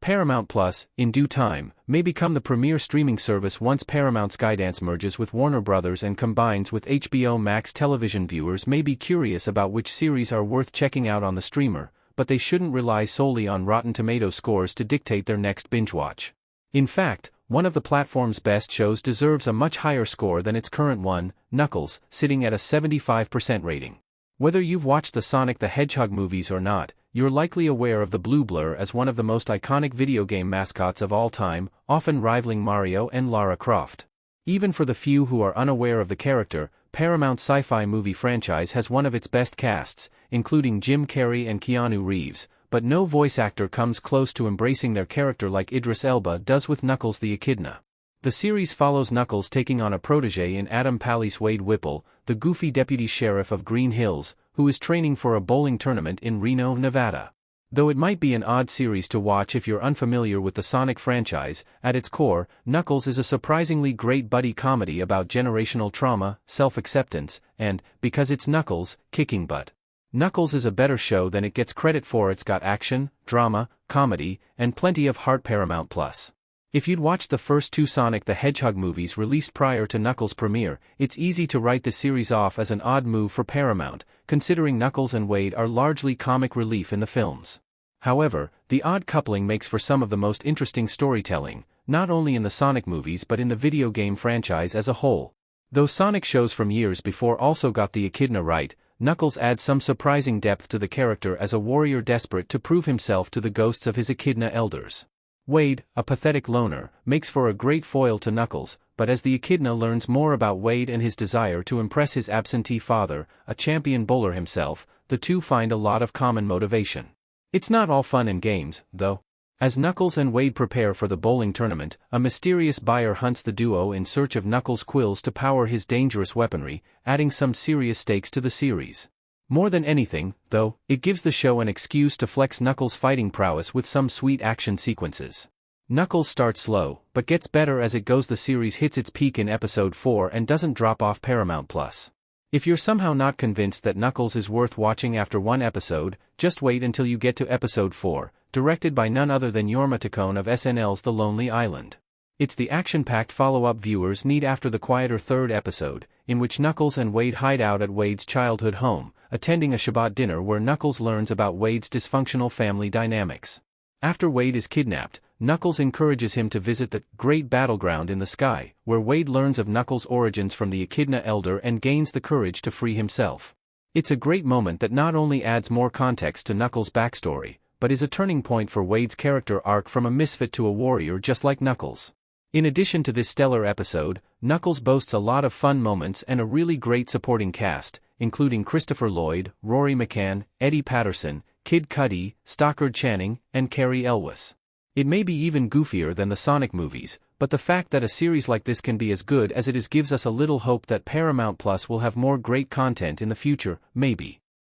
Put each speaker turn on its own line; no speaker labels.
Paramount Plus, in due time, may become the premier streaming service once Paramount Skydance merges with Warner Bros. And combines with HBO Max. Television viewers may be curious about which series are worth checking out on the streamer, but they shouldn't rely solely on Rotten Tomatoes scores to dictate their next binge watch. In fact, one of the platform's best shows deserves a much higher score than its current one, Knuckles, sitting at a 75% rating. Whether you've watched the Sonic the Hedgehog movies or not, you're likely aware of the Blue Blur as one of the most iconic video game mascots of all time, often rivaling Mario and Lara Croft. Even for the few who are unaware of the character, Paramount's sci-fi movie franchise has one of its best casts, including Jim Carrey and Keanu Reeves, but no voice actor comes close to embracing their character like Idris Elba does with Knuckles the Echidna. The series follows Knuckles taking on a protege in Adam Pally Wade Whipple, the goofy deputy sheriff of Green Hills, who is training for a bowling tournament in Reno, Nevada. Though it might be an odd series to watch if you're unfamiliar with the Sonic franchise, at its core, Knuckles is a surprisingly great buddy comedy about generational trauma, self-acceptance, and, because it's Knuckles, kicking butt. Knuckles is a better show than it gets credit for. It's got action, drama, comedy, and plenty of heart. Paramount Plus. If you'd watched the first two Sonic the Hedgehog movies released prior to Knuckles' premiere, it's easy to write the series off as an odd move for Paramount, considering Knuckles and Wade are largely comic relief in the films. However, the odd coupling makes for some of the most interesting storytelling, not only in the Sonic movies but in the video game franchise as a whole. Though Sonic shows from years before also got the Echidna right, Knuckles adds some surprising depth to the character as a warrior desperate to prove himself to the ghosts of his Echidna elders. Wade, a pathetic loner, makes for a great foil to Knuckles, but as the Echidna learns more about Wade and his desire to impress his absentee father, a champion bowler himself, the two find a lot of common motivation. It's not all fun and games, though. As Knuckles and Wade prepare for the bowling tournament, a mysterious buyer hunts the duo in search of Knuckles' quills to power his dangerous weaponry, adding some serious stakes to the series. More than anything, though, it gives the show an excuse to flex Knuckles' fighting prowess with some sweet action sequences. Knuckles starts slow, but gets better as it goes. The series hits its peak in episode 4 and doesn't drop off Paramount Plus. If you're somehow not convinced that Knuckles is worth watching after one episode, just wait until you get to episode 4, directed by none other than Jorma Taccone of SNL's The Lonely Island. It's the action-packed follow-up viewers need after the quieter third episode, in which Knuckles and Wade hide out at Wade's childhood home, attending a Shabbat dinner where Knuckles learns about Wade's dysfunctional family dynamics. After Wade is kidnapped, Knuckles encourages him to visit the Great Battleground in the Sky, where Wade learns of Knuckles' origins from the Echidna Elder and gains the courage to free himself. It's a great moment that not only adds more context to Knuckles' backstory, but is a turning point for Wade's character arc from a misfit to a warrior just like Knuckles. In addition to this stellar episode, Knuckles boasts a lot of fun moments and a really great supporting cast, including Christopher Lloyd, Rory McCann, Eddie Patterson, Kid Cudi, Stockard Channing, and Cary Elwes. It may be even goofier than the Sonic movies, but the fact that a series like this can be as good as it is gives us a little hope that Paramount Plus will have more great content in the future, maybe.